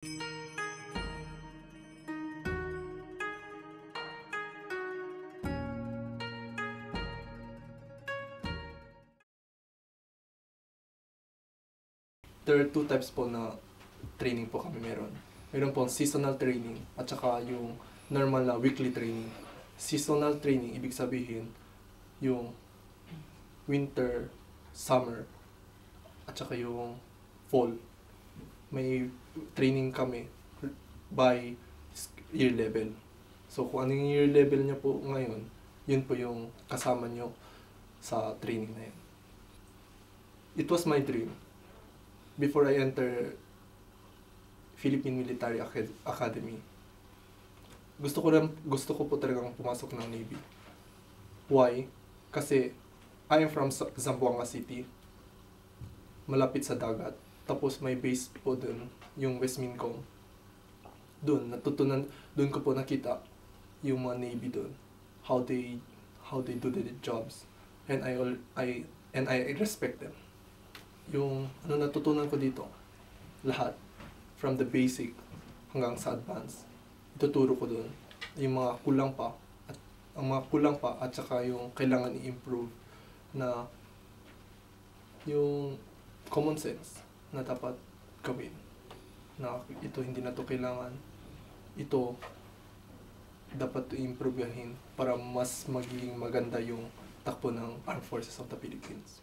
There are two types po na training po kami meron. Meron po seasonal training at saka yung normal na weekly training. Seasonal training, ibig sabihin, yung winter, summer, at saka yung fall. May training kami by year level. So kung ano yung year level niya po ngayon, yun po yung kasama nyo sa training na yun. It was my dream before I enter Philippine Military Academy. Gusto ko po talagang pumasok ng Navy. Why? Kasi I am from Zamboanga City. Malapit sa dagat. Tapos may base po dun, yung West Mincom. Doon ko po nakita yung mga Navy doon. How they do their jobs. And I respect them. Yung natutunan ko dito, lahat from the basic hanggang sa advanced, ituturo ko doon yung mga kulang pa at saka yung kailangan i-improve na yung common sense na dapat gawin, na ito hindi na to kailangan, ito dapat i-improvehin para mas magiging maganda yung takbo ng Armed Forces of the Philippines.